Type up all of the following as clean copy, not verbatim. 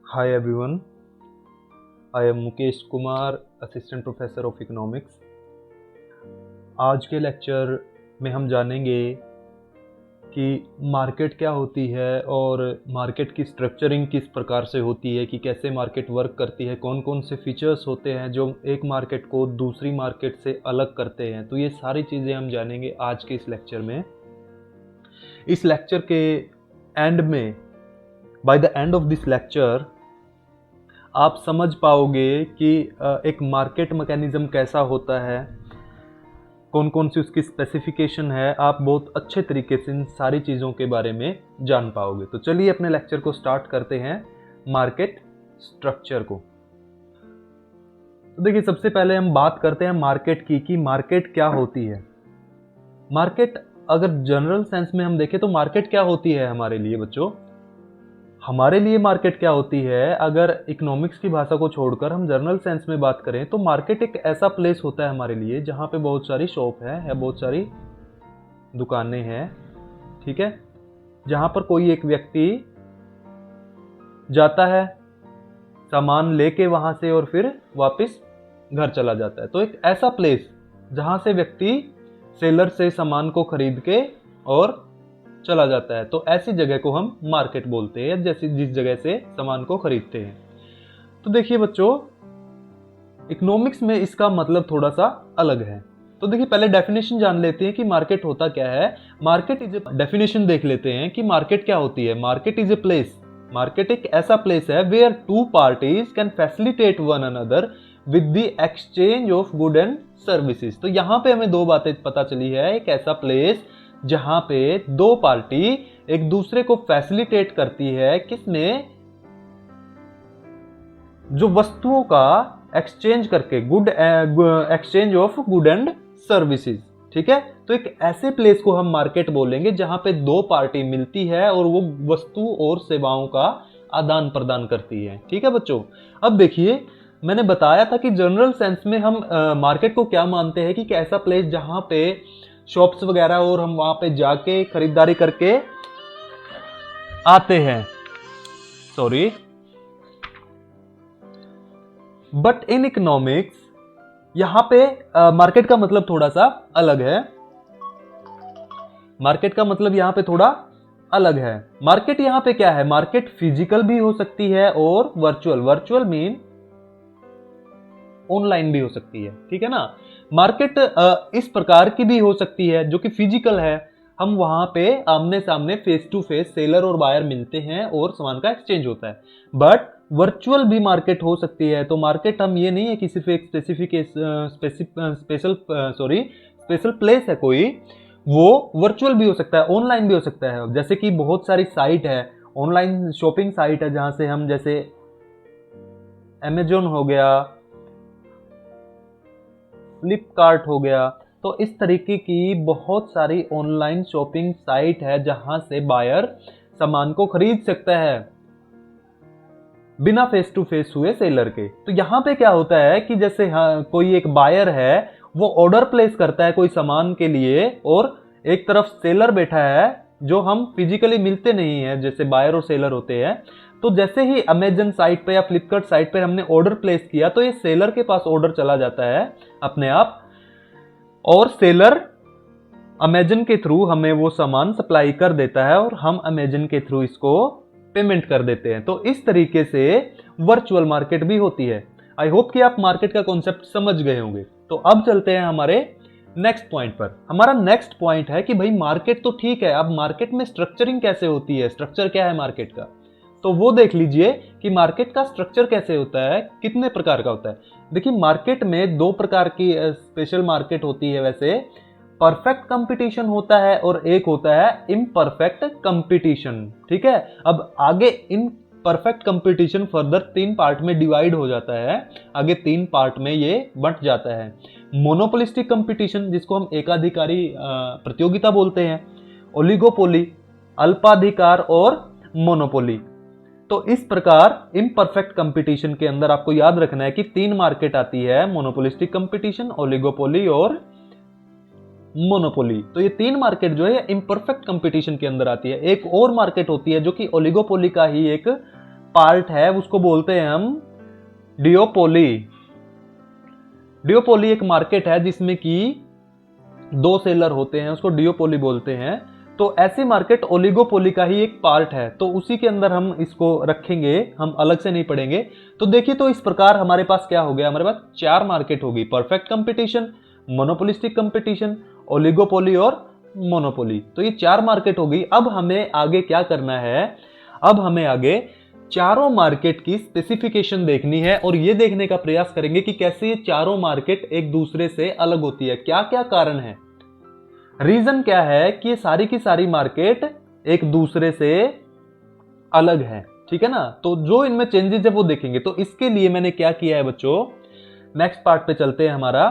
Hi everyone, I am Mukesh Kumar, Assistant Professor of Economics. आज के lecture में हम जानेंगे कि मार्केट क्या होती है और मार्केट की स्ट्रक्चरिंग किस प्रकार से होती है, कि कैसे मार्केट वर्क करती है, कौन कौन से फीचर्स होते हैं जो एक मार्केट को दूसरी मार्केट से अलग करते हैं। तो ये सारी चीज़ें हम जानेंगे आज के इस लेक्चर में। इस लेक्चर के एंड में, by the end of this lecture, आप समझ पाओगे कि एक मार्केट मैकेनिज्म कैसा होता है, कौन कौन सी उसकी स्पेसिफिकेशन है। आप बहुत अच्छे तरीके से इन सारी चीज़ों के बारे में जान पाओगे। तो चलिए अपने लेक्चर को स्टार्ट करते हैं मार्केट स्ट्रक्चर को। तो देखिए, सबसे पहले हम बात करते हैं मार्केट की, कि मार्केट क्या होती है। मार्केट, अगर जनरल सेंस में हम देखें तो मार्केट क्या होती है हमारे लिए बच्चों, हमारे लिए मार्केट क्या होती है, अगर इकोनॉमिक्स की भाषा को छोड़कर हम जनरल सेंस में बात करें तो मार्केट एक ऐसा प्लेस होता है हमारे लिए जहाँ पे बहुत सारी शॉप है या बहुत सारी दुकानें हैं, ठीक है, जहाँ पर कोई एक व्यक्ति जाता है, सामान लेके वहाँ से और फिर वापस घर चला जाता है। तो एक ऐसा प्लेस जहाँ से व्यक्ति सेलर से सामान को खरीद के और चला जाता है, तो ऐसी जगह को हम मार्केट बोलते हैं, जैसे जिस जगह से सामान को खरीदते हैं। तो देखिए बच्चों, इकोनॉमिक्स में इसका मतलब थोड़ा सा अलग है। तो देखिए, पहले डेफिनेशन जान लेते हैं कि मार्केट होता क्या है। मार्केट इज ए डेफिनेशन देख लेते हैं कि मार्केट क्या होती है। Market is a place, market एक ऐसा प्लेस है where two parties can facilitate one another with the exchange of good and services. तो यहाँ पे हमें दो बातें पता चली है। एक ऐसा प्लेस जहां पे दो पार्टी एक दूसरे को फैसिलिटेट करती है, किसमें, जो वस्तुओं का एक्सचेंज करके, good exchange of good and services, ठीक है। तो एक ऐसे प्लेस को हम मार्केट बोलेंगे जहां पे दो पार्टी मिलती है और वो वस्तु और सेवाओं का आदान प्रदान करती है, ठीक है बच्चों। अब देखिए, मैंने बताया था कि जनरल सेंस में हम मार्केट को क्या मानते हैं, कि ऐसा प्लेस जहां पे शॉप्स वगैरह और हम वहां पे जाके खरीदारी करके आते हैं, सॉरी। बट इन इकोनॉमिक्स यहां पे मार्केट का मतलब थोड़ा सा अलग है। मार्केट का मतलब यहां पे थोड़ा अलग है। मार्केट यहां पे क्या है, मार्केट फिजिकल भी हो सकती है और वर्चुअल। वर्चुअल मीन ऑनलाइन भी हो सकती है, ठीक है ना। मार्केट इस प्रकार की भी हो सकती है जो कि फिजिकल है, हम वहां पे आमने सामने फेस टू फेस सेलर और बायर मिलते हैं और सामान का एक्सचेंज होता है। बट वर्चुअल भी मार्केट हो सकती है। तो मार्केट हम ये नहीं है कि सिर्फ एक स्पेशल प्लेस है कोई, वो वर्चुअल भी हो सकता है, ऑनलाइन भी हो सकता है। जैसे कि बहुत सारी साइट है, ऑनलाइन शॉपिंग साइट है, जहां से हम, जैसे अमेजोन हो गया, फ्लिपकार्ट हो गया, तो इस तरीके की बहुत सारी ऑनलाइन शॉपिंग साइट है जहां से बायर सामान को खरीद सकता है बिना फेस टू फेस हुए सेलर के। तो यहां पे क्या होता है कि जैसे कोई एक बायर है, वो ऑर्डर प्लेस करता है कोई सामान के लिए, और एक तरफ सेलर बैठा है जो हम फिजिकली मिलते नहीं है, जैसे बायर और सेलर होते हैं। तो जैसे ही अमेजन साइट पे या फ्लिपकार्ट साइट पे हमने ऑर्डर प्लेस किया, तो ये सेलर के पास ऑर्डर चला जाता है अपने आप, और सेलर अमेजन के थ्रू हमें वो सामान सप्लाई कर देता है और हम अमेजन के थ्रू इसको पेमेंट कर देते हैं। तो इस तरीके से वर्चुअल मार्केट भी होती है। आई होप कि आप मार्केट का कॉन्सेप्ट समझ गए होंगे। तो अब चलते हैं हमारे नेक्स्ट पॉइंट पर। हमारा नेक्स्ट पॉइंट है कि भाई मार्केट तो ठीक है, अब मार्केट में स्ट्रक्चरिंग कैसे होती है, स्ट्रक्चर क्या है मार्केट का, तो वो देख लीजिए कि मार्केट का स्ट्रक्चर कैसे होता है, कितने प्रकार का होता है। देखिए, मार्केट में दो प्रकार की स्पेशल मार्केट होती है। वैसे परफेक्ट कंपटीशन होता है और एक होता है इम्परफेक्ट कंपटीशन, ठीक है। अब आगे इन परफेक्ट कंपटीशन फर्दर तीन पार्ट में डिवाइड हो जाता है, आगे तीन पार्ट में ये बंट जाता है। मोनोपोलिस्टिक कंपटीशन, जिसको हम एकाधिकारी प्रतियोगिता बोलते हैं, ओलिगोपोली, अल्पाधिकार, और मोनोपोली। तो इस प्रकार इम्परफेक्ट कंपटीशन के अंदर आपको याद रखना है कि तीन मार्केट आती है, मोनोपोलिस्टिक कंपटीशन, ओलिगोपोली और मोनोपोली। तो ये तीन मार्केट जो है इम्परफेक्ट कंपटीशन के अंदर आती है। एक और मार्केट होती है जो कि ओलिगोपोली का ही एक पार्ट है उसको बोलते हैं हम डिओपोली। डिओपोली एक मार्केट है जिसमें कि दो सेलर होते हैं, उसको डिओपोली बोलते हैं। तो ऐसी मार्केट ओलिगोपोली का ही एक पार्ट है, तो उसी के अंदर हम इसको रखेंगे, हम अलग से नहीं पढ़ेंगे। तो देखिए, तो इस प्रकार हमारे पास क्या हो गया, हमारे पास चार मार्केट होगी, perfect competition, monopolistic competition, oligopoly और मोनोपोली। तो ये चार मार्केट होगी। अब हमें आगे क्या करना है, अब हमें आगे चारों मार्केट की स्पेसिफिकेशन देखनी है और ये देखने का प्रयास करेंगे कि कैसे ये चारों मार्केट एक दूसरे से अलग होती है, क्या क्या कारण है, रीजन क्या है कि ये सारी की सारी मार्केट एक दूसरे से अलग है। ठीक है ना, तो जो इनमें चेंजेस है वो देखेंगे। तो इसके लिए मैंने क्या किया है बच्चों, नेक्स्ट पार्ट पे चलते हैं। हमारा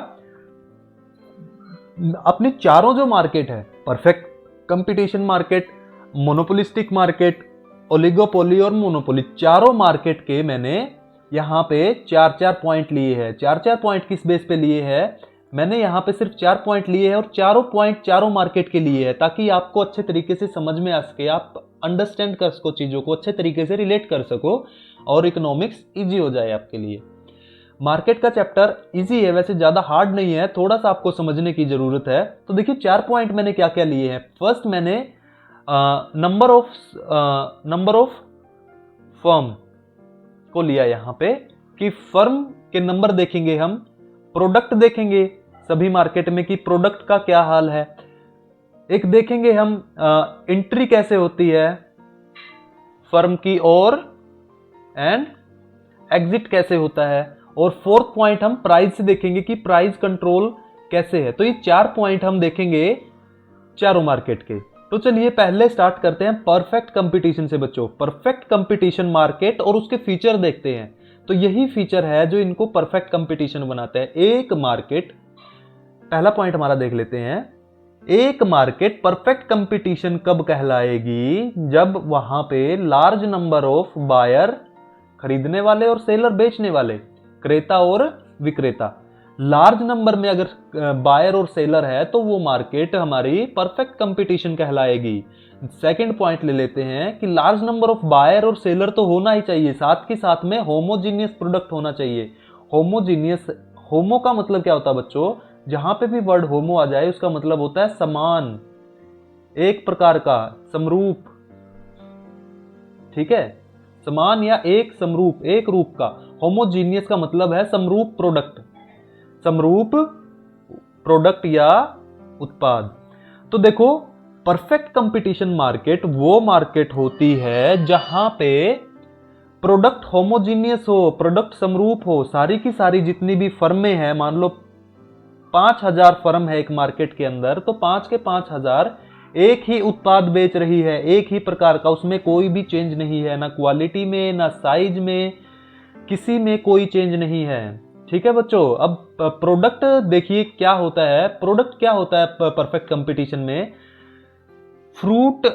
अपनी चारों जो मार्केट है, perfect competition market, monopolistic market, oligopoly और मोनोपोली, चारों मार्केट के मैंने यहां पे चार चार पॉइंट लिए हैं। चार चार पॉइंट किस बेस पे लिए हैं, मैंने यहां पे सिर्फ 4 पॉइंट लिए हैं और चारों पॉइंट चारों मार्केट के लिए है, ताकि आपको अच्छे तरीके से समझ में आ सके, आप अंडरस्टैंड कर सको, चीजों को अच्छे तरीके से रिलेट कर सको और इकोनॉमिक्स इजी हो जाए आपके लिए। मार्केट का चैप्टर इजी है, वैसे ज्यादा हार्ड नहीं है, थोड़ा सा आपको समझने की जरूरत है। तो देखिए, 4 पॉइंट मैंने क्या क्या लिए हैं। फर्स्ट मैंने नंबर ऑफ फर्म को लिया यहां पे, कि फर्म के नंबर देखेंगे हम, प्रोडक्ट देखेंगे सभी मार्केट में कि प्रोडक्ट का क्या हाल है, एक देखेंगे हम एंट्री कैसे होती है फर्म की, और एंड एग्जिट कैसे होता है, और फोर्थ पॉइंट हम प्राइस से देखेंगे कि प्राइस कंट्रोल कैसे है। तो ये 4 पॉइंट हम देखेंगे चारों मार्केट के। तो चलिए पहले स्टार्ट करते हैं परफेक्ट कंपटीशन से बच्चों। परफेक्ट कंपटीशन मार्केट और उसके फीचर देखते हैं। तो यही फीचर है जो इनको परफेक्ट कंपटीशन बनाता है। एक मार्केट, पहला पॉइंट हमारा देख लेते हैं, एक मार्केट परफेक्ट कंपटीशन कब कहलाएगी, जब वहां पे लार्ज नंबर ऑफ बायर, खरीदने वाले, और सेलर, बेचने वाले, क्रेता और विक्रेता, लार्ज नंबर में अगर बायर और सेलर है तो वो मार्केट हमारी परफेक्ट कंपटीशन कहलाएगी। सेकंड पॉइंट ले लेते हैं कि लार्ज नंबर ऑफ बायर और सेलर तो होना ही चाहिए, साथ के साथ में होमोजीनियस प्रोडक्ट होना चाहिए। होमोजीनियस, होमो का मतलब क्या होता है बच्चों, जहां पे भी वर्ड होमो आ जाए उसका मतलब होता है समान, एक प्रकार का, समरूप। ठीक है, समान या एक समरूप, एक रूप का। होमोजीनियस का मतलब है समरूप प्रोडक्ट, समरूप प्रोडक्ट या उत्पाद। तो देखो, परफेक्ट कंपटीशन मार्केट वो मार्केट होती है जहां पे प्रोडक्ट होमोजीनियस हो, प्रोडक्ट समरूप हो, सारी की सारी जितनी भी फर्में हैं, मान लो 5000 फर्म है एक मार्केट के अंदर, तो 5 के 5000 एक ही उत्पाद बेच रही है, एक ही प्रकार का, उसमें कोई भी चेंज नहीं है, ना क्वालिटी में, ना साइज में, किसी में कोई चेंज नहीं है। ठीक है बच्चों, अब प्रोडक्ट देखिए क्या होता है, प्रोडक्ट क्या होता है परफेक्ट कंपटीशन में, फ्रूट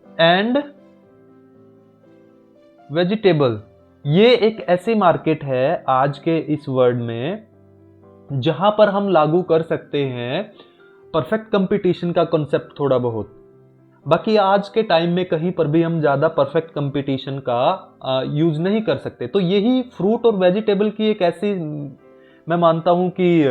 एंड वेजिटेबल, ये एक ऐसी मार्केट है आज के इस वर्ल्ड में जहां पर हम लागू कर सकते हैं परफेक्ट कंपटीशन का कॉन्सेप्ट थोड़ा बहुत। बाकी आज के टाइम में कहीं पर भी हम ज्यादा परफेक्ट कंपटीशन का यूज नहीं कर सकते। तो यही फ्रूट और वेजिटेबल की एक ऐसी, मैं मानता हूं कि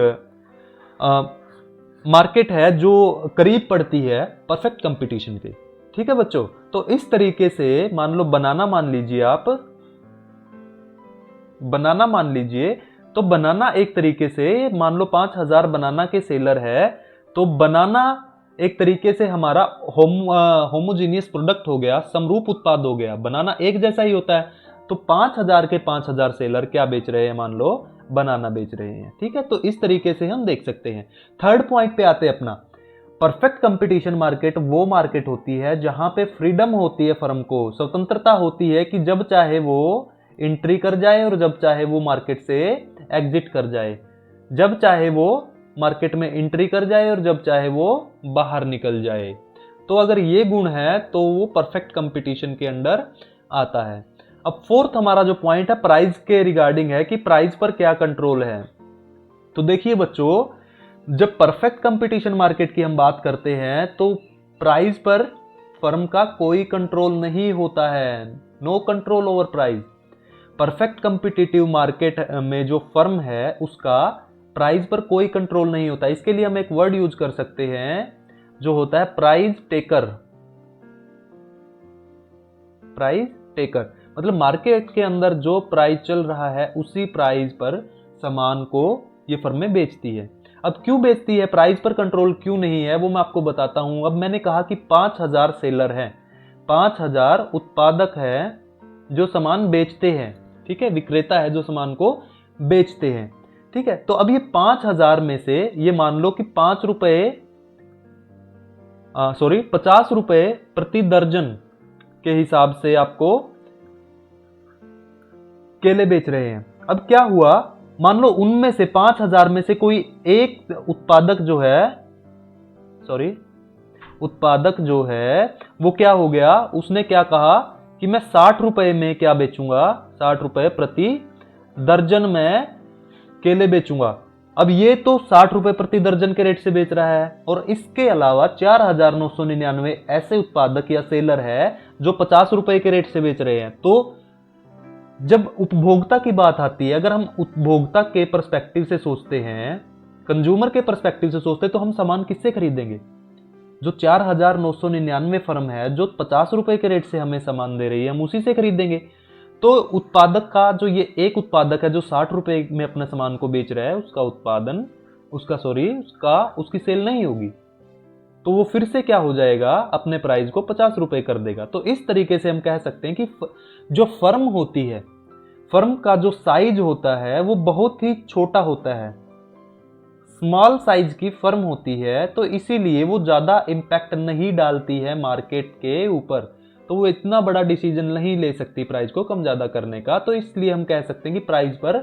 मार्केट है जो करीब पड़ती है परफेक्ट कंपटीशन के। ठीक है बच्चों, तो इस तरीके से मान लो बनाना मान लीजिए आप, बनाना मान लीजिए, तो बनाना एक तरीके से, मान लो 5000 बनाना के सेलर है, तो बनाना एक तरीके से हमारा होमोजीनियस प्रोडक्ट हो गया, समरूप उत्पाद हो गया। बनाना एक जैसा ही होता है, तो 5000 के 5000 सेलर क्या बेच रहे हैं, मान लो बनाना बेच रहे हैं। ठीक है, तो इस तरीके से हम देख सकते हैं। थर्ड पॉइंट पे आते हैं अपना, परफेक्ट कंपटीशन मार्केट वो मार्केट होती है जहां पे फ्रीडम होती है, फर्म को स्वतंत्रता होती है कि जब चाहे वो एंट्री कर जाए और जब चाहे वो मार्केट से एग्जिट कर जाए, जब चाहे वो मार्केट में एंट्री कर जाए और जब चाहे वो बाहर निकल जाए। तो अगर ये गुण है तो वो परफेक्ट कंपटीशन के अंडर आता है। अब फोर्थ हमारा जो पॉइंट है प्राइस के रिगार्डिंग है कि प्राइस पर क्या कंट्रोल है। तो देखिए बच्चों, जब परफेक्ट कंपटीशन मार्केट की हम बात करते हैं तो प्राइस पर फर्म का कोई कंट्रोल नहीं होता है, no control over price. Perfect competitive market में जो फर्म है उसका प्राइस पर कोई कंट्रोल नहीं होता। इसके लिए हम एक वर्ड यूज कर सकते हैं जो होता है प्राइस टेकर। प्राइस टेकर मतलब मार्केट के अंदर जो प्राइस चल रहा है उसी प्राइस पर सामान को ये फर्में बेचती है। अब क्यों बेचती है, प्राइस पर कंट्रोल क्यों नहीं है, वो मैं आपको बताता हूं। अब मैंने कहा कि 5000 सेलर हैं, 5000 उत्पादक है जो सामान बेचते हैं, ठीक है, विक्रेता है जो सामान को बेचते हैं, ठीक है। तो अब ये 5000 में से ये मान लो कि 50 रुपए प्रति दर्जन के हिसाब से आपको केले बेच रहे हैं। अब क्या हुआ, मान लो उनमें से 5000 में से कोई एक उत्पादक जो है वो क्या हो गया, उसने क्या कहा कि मैं 60 रुपए में क्या बेचूंगा, 60 रुपए प्रति दर्जन में केले बेचूंगा। अब ये तो 60 रुपए प्रति दर्जन के रेट से बेच रहा है और इसके अलावा 4999 ऐसे उत्पादक या सेलर है जो 50 रुपए के रेट से बेच रहे हैं। तो जब उपभोक्ता की बात आती है, अगर हम उपभोक्ता के पर्सपेक्टिव से सोचते हैं, कंज्यूमर के पर्सपेक्टिव से सोचते हैं, तो हम सामान किससे खरीदेंगे? जो 4999 फर्म है जो 50 रुपए के रेट से हमें सामान दे रही है, हम उसी से खरीदेंगे। तो उत्पादक का जो ये एक उत्पादक है जो 60 रुपए में अपने सामान को बेच रहा है, उसकी सेल नहीं होगी, तो वो फिर से क्या हो जाएगा, अपने प्राइस को 50 रुपए कर देगा। तो इस तरीके से हम कह सकते हैं कि जो फर्म होती है, फर्म का जो साइज होता है वो बहुत ही छोटा होता है, स्मॉल साइज की फर्म होती है, तो इसीलिए वो ज्यादा इंपैक्ट नहीं डालती है मार्केट के ऊपर, तो वो इतना बड़ा डिसीजन नहीं ले सकती प्राइस को कम ज्यादा करने का। तो इसलिए हम कह सकते हैं कि प्राइस पर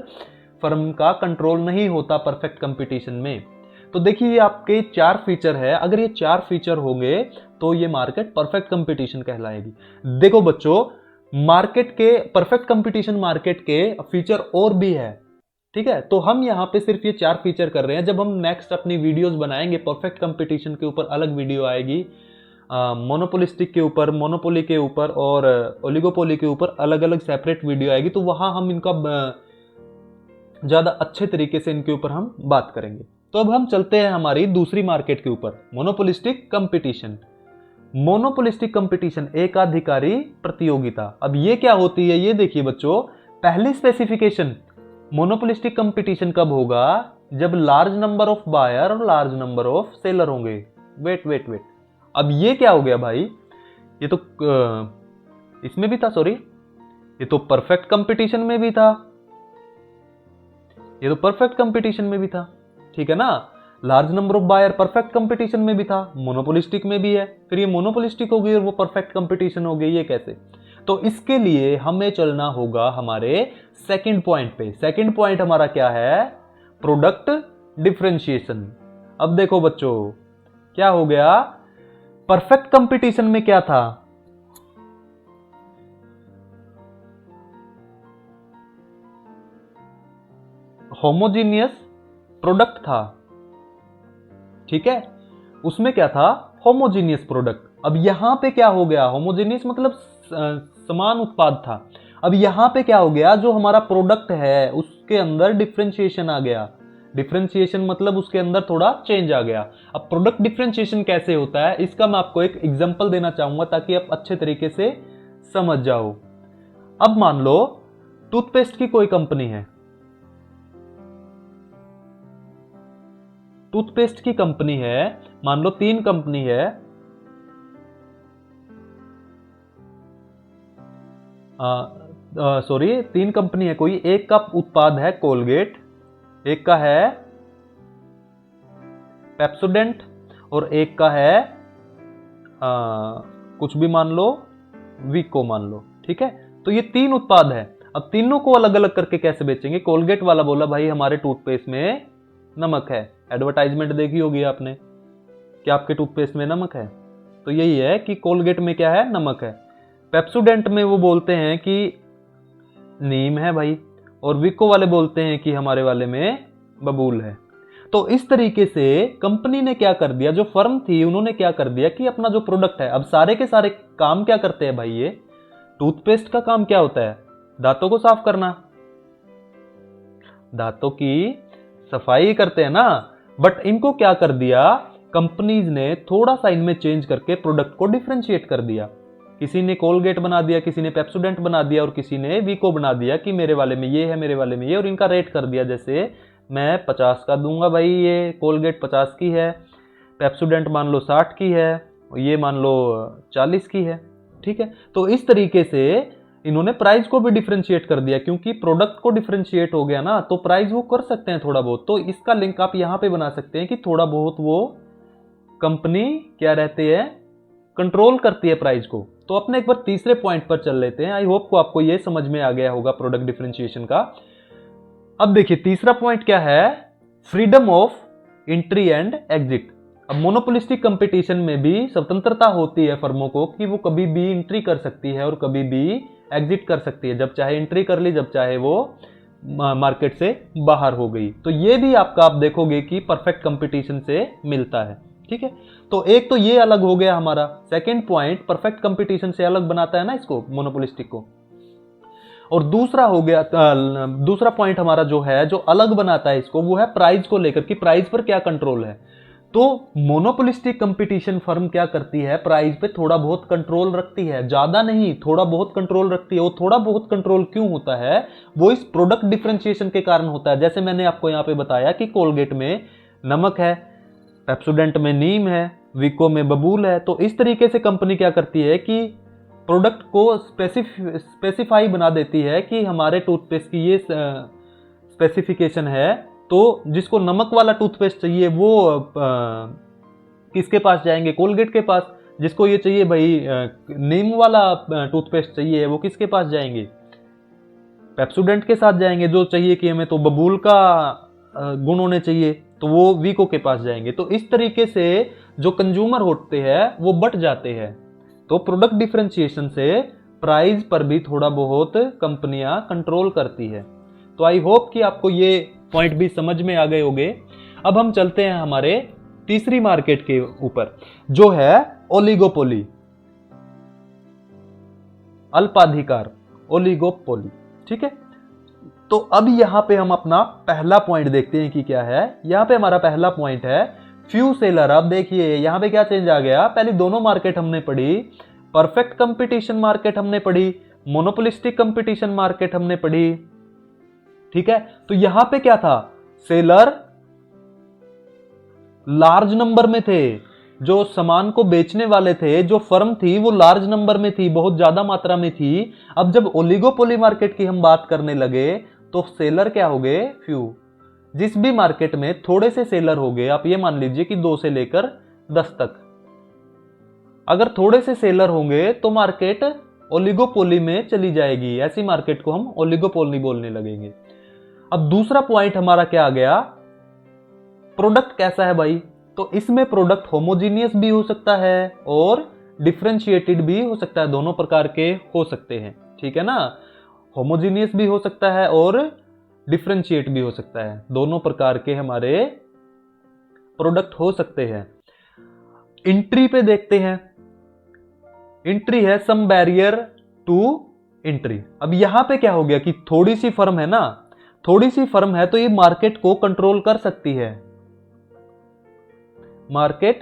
फर्म का कंट्रोल नहीं होता परफेक्ट कंपटीशन में। तो देखिए ये आपके 4 फीचर है, अगर ये 4 फीचर होंगे तो ये मार्केट परफेक्ट कंपटीशन कहलाएगी। देखो बच्चों, मार्केट के परफेक्ट कंपटीशन मार्केट के फीचर और भी है, ठीक है, तो हम यहां पे सिर्फ ये 4 फीचर कर रहे हैं। जब हम नेक्स्ट अपनी वीडियोस बनाएंगे परफेक्ट कंपटीशन के ऊपर अलग वीडियो आएगी, मोनोपोलिस्टिक के ऊपर, मोनोपोली के ऊपर और ओलिगोपोली के ऊपर अलग अलग सेपरेट वीडियो आएगी, तो वहां हम इनका ज्यादा अच्छे तरीके से इनके ऊपर हम बात करेंगे। तो अब हम चलते हैं हमारी दूसरी मार्केट के ऊपर, मोनोपोलिस्टिक कंपटीशन। मोनोपोलिस्टिक कंपटीशन, एकाधिकारी प्रतियोगिता। अब ये क्या होती है, ये देखिए बच्चों, पहली स्पेसिफिकेशन, मोनोपोलिस्टिक कंपटीशन कब होगा, जब लार्ज नंबर ऑफ बायर और लार्ज नंबर ऑफ सेलर होंगे। वेट, अब ये क्या हो गया भाई, ये तो इसमें भी था, सॉरी, ये तो परफेक्ट कंपटीशन में भी था, ये तो परफेक्ट कंपटीशन में भी था, ठीक है ना। Large number of buyer perfect competition में भी था, मोनोपोलिस्टिक में भी है, फिर ये मोनोपोलिस्टिक हो गई और वो परफेक्ट कंपटीशन हो गई, ये कैसे? तो इसके लिए हमें चलना होगा हमारे सेकंड पॉइंट पे। सेकंड पॉइंट हमारा क्या है, प्रोडक्ट डिफरेंशिएशन। अब देखो बच्चों क्या हो गया, परफेक्ट कंपटीशन में क्या था, होमोजीनियस प्रोडक्ट था, ठीक है, उसमें क्या था, होमोजीनियस प्रोडक्ट। अब यहां पे क्या हो गया, होमोजीनियस मतलब समान उत्पाद था। अब यहां पे क्या हो गया, जो हमारा प्रोडक्ट है उसके अंदर डिफरेंशिएशन आ गया। डिफरेंशिएशन मतलब उसके अंदर थोड़ा चेंज आ गया। अब प्रोडक्ट डिफरेंशिएशन कैसे होता है, इसका मैं आपको एक एग्जांपल देना चाहूंगा ताकि आप अच्छे तरीके से समझ जाओ। अब मान लो टूथपेस्ट की कोई कंपनी है, टूथपेस्ट की कंपनी है, मान लो 3 कंपनी है, सॉरी 3 कंपनी है कोई, एक का उत्पाद है कोलगेट, एक का है पेप्सोडेंट और एक का है कुछ भी मान लो, वीको मान लो, ठीक है। तो ये 3 उत्पाद है, अब तीनों को अलग अलग करके कैसे बेचेंगे। कोलगेट वाला बोला भाई हमारे टूथपेस्ट में नमक है, एडवर्टाइजमेंट देखी होगी आपने कि आपके टूथपेस्ट में नमक है, तो यही है कि कोलगेट में क्या है, नमक है। पेप्सोडेंट में वो बोलते हैं कि नीम है भाई, और विको वाले बोलते हैं कि हमारे वाले में बबूल है। तो इस तरीके से कंपनी ने क्या कर दिया, जो फर्म थी उन्होंने क्या कर दिया कि अपना जो प्रोडक्ट है, अब सारे के सारे काम क्या करते हैं भाई, ये टूथपेस्ट का काम क्या होता है, दांतों को साफ करना, दांतों की सफाई करते हैं ना। बट इनको क्या कर दिया कंपनीज ने, थोड़ा सा इनमें चेंज करके प्रोडक्ट को डिफरेंशिएट कर दिया। किसी ने कोलगेट बना दिया, किसी ने पेप्सोडेंट बना दिया और किसी ने वीको बना दिया कि मेरे वाले में ये है, मेरे वाले में ये, और इनका रेट कर दिया। जैसे मैं 50 का दूंगा भाई, ये कोलगेट 50 की है, पेप्सोडेंट मान लो 60 की है, ये मान लो 40 की है, ठीक है। तो इस तरीके से इन्होंने प्राइस को भी डिफरेंशिएट कर दिया, क्योंकि प्रोडक्ट को डिफरेंशिएट हो गया ना, तो प्राइस वो कर सकते हैं थोड़ा बहुत। तो इसका लिंक आप यहां पे बना सकते हैं कि थोड़ा बहुत वो कंपनी क्या रहती है, कंट्रोल करती है प्राइस को। तो अपने एक बार तीसरे पॉइंट पर चल लेते हैं। आई होप को आपको ये समझ में आ गया होगा प्रोडक्ट डिफरेंशिएशन का। अब देखिए तीसरा पॉइंट क्या है, freedom of entry and exit. अब मोनोपोलिस्टिक कंपटीशन में भी स्वतंत्रता होती है फर्मों को कि वो कभी भी एंट्री कर सकती है और कभी भी एग्जिट कर सकती है, जब चाहे एंट्री कर ली, जब चाहे वो मार्केट से बाहर हो गई। तो ये भी आपका आप देखोगे कि परफेक्ट कंपटीशन से मिलता है, ठीक है। तो एक तो ये अलग हो गया हमारा सेकंड पॉइंट, परफेक्ट कंपटीशन से अलग बनाता है ना इसको, मोनोपोलिस्टिक को। और दूसरा हो गया, दूसरा पॉइंट हमारा जो है, जो अलग बनाता है इसको, वो है प्राइस को लेकर कि प्राइस पर क्या कंट्रोल है। तो मोनोपोलिस्टिक कंपटीशन फर्म क्या करती है, प्राइस पे थोड़ा बहुत कंट्रोल रखती है, ज्यादा नहीं, थोड़ा बहुत कंट्रोल रखती है। वो थोड़ा बहुत कंट्रोल क्यों होता है, वो इस प्रोडक्ट डिफरेंशिएशन के कारण होता है। जैसे मैंने आपको यहां पे बताया कि कोलगेट में नमक है, पेप्सोडेंट में नीम है, विको में बबूल है। तो इस तरीके से कंपनी क्या करती है कि प्रोडक्ट को स्पेसिफाई बना देती है कि हमारे टूथपेस्ट की ये स्पेसिफिकेशन है, तो जिसको नमक वाला टूथपेस्ट चाहिए वो किसके पास जाएंगे, कोलगेट के पास। जिसको ये चाहिए भाई नीम वाला टूथपेस्ट चाहिए, वो किसके पास जाएंगे, पेप्सोडेंट के साथ जाएंगे। जो चाहिए कि हमें तो बबूल का गुण होने चाहिए, तो वो वीको के पास जाएंगे। तो इस तरीके से जो कंज्यूमर होते हैं वो बट जाते हैं। तो प्रोडक्ट डिफरेंशिएशन से प्राइस पर भी थोड़ा बहुत कंपनियां कंट्रोल करती है। तो आई होप कि आपको ये पॉइंट भी समझ में आ गए होंगे। अब हम चलते हैं हमारे तीसरी मार्केट के ऊपर, जो है ओलिगोपोली, अल्पाधिकार, ओलिगोपोली, ठीक है। तो अब यहां पे हम अपना पहला पॉइंट देखते हैं कि क्या है। यहां पे हमारा पहला पॉइंट है फ्यू सेलर। अब देखिए यहां पे क्या चेंज आ गया, पहले दोनों मार्केट हमने पढ़ी, परफेक्ट कंपटीशन मार्केट हमने पढ़ी, मोनोपोलिस्टिक कंपटीशन मार्केट हमने पढ़ी, ठीक है। तो यहां पे क्या था, सेलर लार्ज नंबर में थे, जो सामान को बेचने वाले थे, जो फर्म थी वो लार्ज नंबर में थी, बहुत ज्यादा मात्रा में थी। अब जब ओलिगोपोली मार्केट की हम बात करने लगे तो सेलर क्या हो गए, फ्यू। जिस भी मार्केट में थोड़े से सेलर हो गए, आप ये मान लीजिए कि 2 से लेकर 10 तक, अगर थोड़े से सेलर होंगे तो मार्केट ओलिगोपोली में चली जाएगी। ऐसी मार्केट को हम ओलिगोपोली बोलने लगेंगे। अब दूसरा पॉइंट हमारा क्या आ गया, प्रोडक्ट कैसा है भाई। तो इसमें प्रोडक्ट होमोजीनियस भी हो सकता है और डिफरेंशिएटेड भी हो सकता है, दोनों प्रकार के हो सकते हैं, ठीक है ना। होमोजीनियस भी हो सकता है और डिफरेंशिएट भी हो सकता है, दोनों प्रकार के हमारे प्रोडक्ट हो सकते हैं। एंट्री पे देखते हैं, एंट्री है सम बैरियर टू एंट्री। अब यहां पे क्या हो गया कि थोड़ी सी फर्म है ना, थोड़ी सी फर्म है तो ये मार्केट को कंट्रोल कर सकती है, मार्केट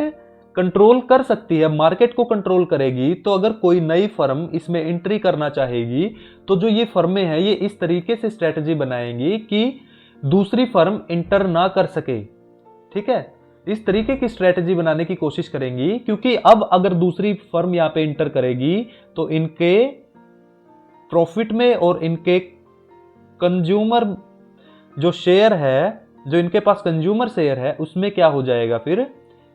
कंट्रोल कर सकती है। मार्केट को कंट्रोल करेगी तो अगर कोई नई फर्म इसमें एंट्री करना चाहेगी तो जो ये फर्में हैं ये इस तरीके से स्ट्रेटजी बनाएंगी कि दूसरी फर्म इंटर ना कर सके, ठीक है। इस तरीके की स्ट्रेटजी बनाने की कोशिश करेंगी, क्योंकि अब अगर दूसरी फर्म यहां पे इंटर करेगी तो इनके प्रॉफिट में और इनके कंज्यूमर जो शेयर है, जो इनके पास कंज्यूमर शेयर है, उसमें क्या हो जाएगा, फिर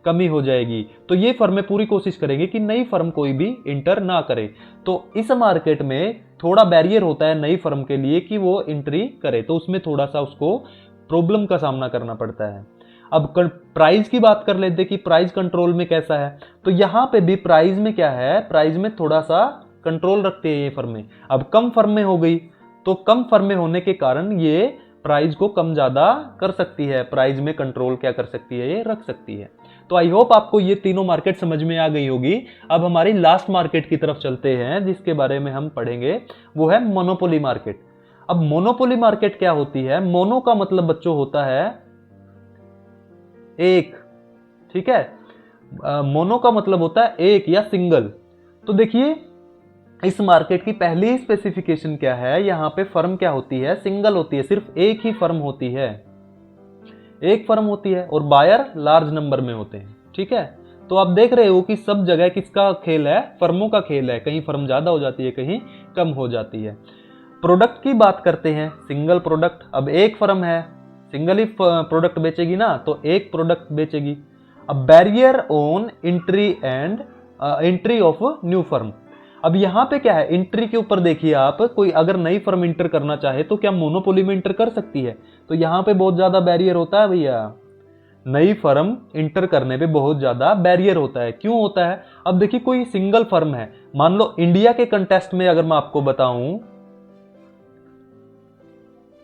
कमी हो जाएगी। तो ये फर्में पूरी कोशिश करेंगे कि नई फर्म कोई भी इंटर ना करे। तो इस मार्केट में थोड़ा बैरियर होता है नई फर्म के लिए कि वो एंट्री करे, तो उसमें थोड़ा सा उसको प्रॉब्लम का सामना करना पड़ता है। अब प्राइस की बात कर लेते कि प्राइस कंट्रोल में कैसा है। तो यहां पे भी प्राइस में क्या है, प्राइस में थोड़ा सा कंट्रोल रखते हैं ये फर्में। अब कम फर्में हो गई, तो कम फर्में होने के कारण ये प्राइस को कम ज़्यादा कर सकती है, प्राइस में कंट्रोल क्या कर सकती है, ये रख सकती है। तो आई होप आपको ये तीनों मार्केट समझ में आ गई होगी। अब हमारी लास्ट मार्केट की तरफ चलते हैं जिसके बारे में हम पढ़ेंगे, वो है मोनोपोली मार्केट। अब मोनोपोली मार्केट क्या होती है? मोनो का मतलब बच्चों होता है एक, ठीक है। मोनो का मतलब होता है एक या सिंगल। तो देखिए इस मार्केट की पहली स्पेसिफिकेशन क्या है, यहां पे फर्म क्या होती है? सिंगल होती है, सिर्फ एक ही फर्म होती है, एक फर्म होती है, और बायर लार्ज नंबर में होते हैं, ठीक है। तो आप देख रहे हो कि सब जगह किसका खेल है? फर्मों का खेल है। कहीं फर्म ज्यादा हो जाती है, कहीं कम हो जाती है। प्रोडक्ट की बात करते हैं, सिंगल प्रोडक्ट। अब एक फर्म है, सिंगल ही प्रोडक्ट बेचेगी ना, तो एक प्रोडक्ट बेचेगी। अब barrier on entry of new firm. अब यहां पे क्या है? एंट्री के ऊपर देखिए आप, कोई अगर नई फर्म इंटर करना चाहे तो क्या मोनोपोली में इंटर कर सकती है? तो यहां पे बहुत ज्यादा बैरियर होता है भैया, नई फर्म इंटर करने पे बहुत ज्यादा बैरियर होता है। क्यों होता है? अब देखिए कोई सिंगल फर्म है, मान लो इंडिया के कंटेस्ट में अगर मैं आपको बताऊं,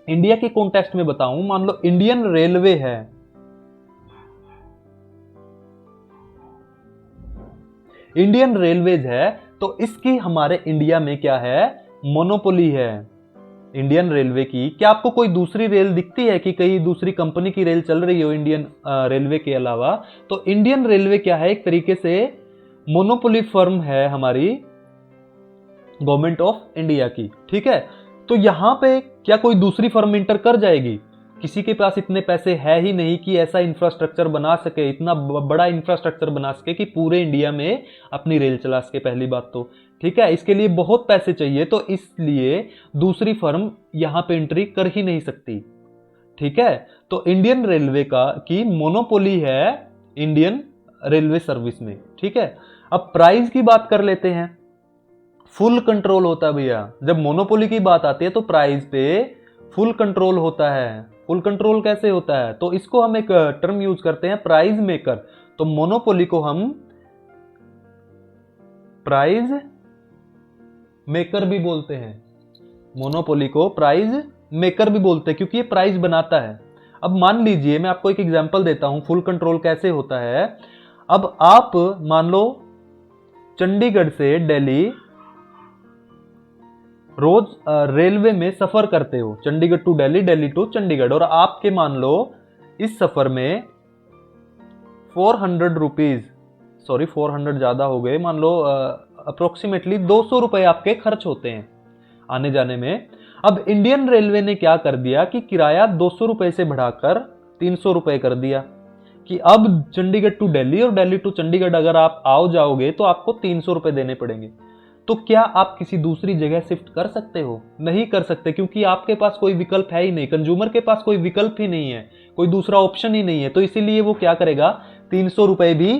इंडिया के कॉन्टेक्स्ट में बताऊं, मान लो इंडियन रेलवे है, इंडियन रेलवेज है, तो इसकी हमारे इंडिया में क्या है? मोनोपोली है इंडियन रेलवे की। क्या आपको कोई दूसरी रेल दिखती है कि कहीं दूसरी कंपनी की रेल चल रही हो इंडियन रेलवे के अलावा? तो इंडियन रेलवे क्या है? एक तरीके से मोनोपोली फर्म है हमारी गवर्नमेंट ऑफ इंडिया की, ठीक है। तो यहां पे क्या कोई दूसरी फर्म इंटर कर जाएगी? किसी के पास इतने पैसे है ही नहीं कि ऐसा इंफ्रास्ट्रक्चर बना सके, इतना बड़ा इंफ्रास्ट्रक्चर बना सके कि पूरे इंडिया में अपनी रेल चला सके, पहली बात तो, ठीक है। इसके लिए बहुत पैसे चाहिए, तो इसलिए दूसरी फर्म यहां पे एंट्री कर ही नहीं सकती, ठीक है। तो इंडियन रेलवे की मोनोपोली है इंडियन रेलवे सर्विस में, ठीक है। अब प्राइस की बात कर लेते हैं। फुल कंट्रोल होता है भैया, जब मोनोपोली की बात आती है तो प्राइस पे फुल कंट्रोल होता है। फुल कंट्रोल कैसे होता है? तो इसको हम एक टर्म यूज करते हैं, प्राइस मेकर। तो मोनोपोली को हम प्राइस मेकर भी बोलते हैं, मोनोपोली को प्राइस मेकर भी बोलते हैं क्योंकि ये प्राइस बनाता है। अब मान लीजिए मैं आपको एक एग्जांपल देता हूं, फुल कंट्रोल कैसे होता है। अब आप मान लो चंडीगढ़ से दिल्ली रोज रेलवे में सफर करते हो, चंडीगढ़ टू दिल्ली, दिल्ली टू चंडीगढ़, और आपके मान लो इस सफर में 400 रुपीज, सॉरी 400 ज्यादा हो गए, मान लो अप्रोक्सीमेटली 200 रुपए आपके खर्च होते हैं आने जाने में। अब इंडियन रेलवे ने क्या कर दिया कि किराया 200 रुपए से बढ़ाकर 300 रुपए कर दिया कि अब चंडीगढ़ टू दिल्ली और दिल्ली टू चंडीगढ़ अगर आप आओ जाओगे तो आपको 300 रुपए देने पड़ेंगे। तो क्या आप किसी दूसरी जगह शिफ्ट कर सकते हो? नहीं कर सकते, क्योंकि आपके पास कोई विकल्प है ही नहीं, कंज्यूमर के पास कोई विकल्प ही नहीं है, कोई दूसरा ऑप्शन ही नहीं है। तो इसीलिए वो क्या करेगा? 300 रुपए भी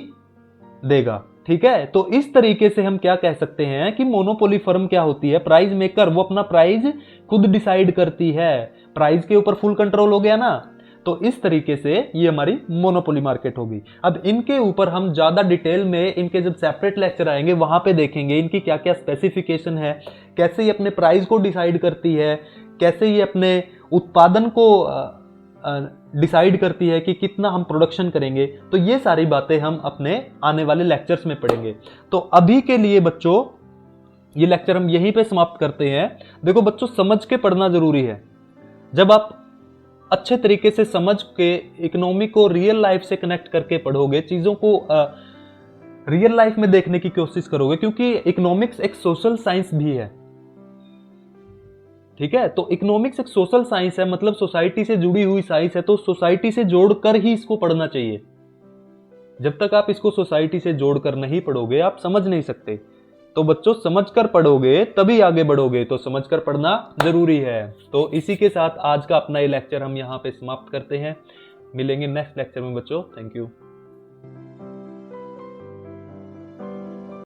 देगा, ठीक है। तो इस तरीके से हम क्या कह सकते हैं कि मोनोपोली फर्म क्या होती है? प्राइस मेकर, वो अपना प्राइस खुद डिसाइड करती है, प्राइस के ऊपर फुल कंट्रोल हो गया ना। तो इस तरीके से ये हमारी मोनोपोली मार्केट होगी। अब इनके ऊपर हम ज्यादा डिटेल में, इनके जब सेपरेट लेक्चर आएंगे वहां पे देखेंगे इनकी क्या क्या स्पेसिफिकेशन है, कैसे ये अपने प्राइस को डिसाइड करती है, कैसे ये अपने उत्पादन को डिसाइड करती है कि कितना हम प्रोडक्शन करेंगे। तो ये सारी बातें हम अपने आने वाले लेक्चर्स में पढ़ेंगे। तो अभी के लिए बच्चों ये लेक्चर हम यहीं पे समाप्त करते हैं। देखो बच्चों, समझ के पढ़ना जरूरी है। जब आप अच्छे तरीके से समझ के इकोनॉमी को रियल लाइफ से कनेक्ट करके पढ़ोगे, चीजों को रियल लाइफ में देखने की कोशिश करोगे, क्योंकि इकोनॉमिक्स एक सोशल साइंस भी है, ठीक है। तो इकोनॉमिक्स एक सोशल साइंस है, मतलब सोसाइटी से जुड़ी हुई साइंस है। तो सोसाइटी से जोड़कर ही इसको पढ़ना चाहिए। जब तक आप इसको सोसाइटी से जोड़कर नहीं पढ़ोगे आप समझ नहीं सकते। तो बच्चों समझकर पढ़ोगे तभी आगे बढ़ोगे, तो समझकर पढ़ना जरूरी है। तो इसी के साथ आज का अपना ये लेक्चर हम यहाँ पे समाप्त करते हैं। मिलेंगे नेक्स्ट लेक्चर में बच्चों। Thank you.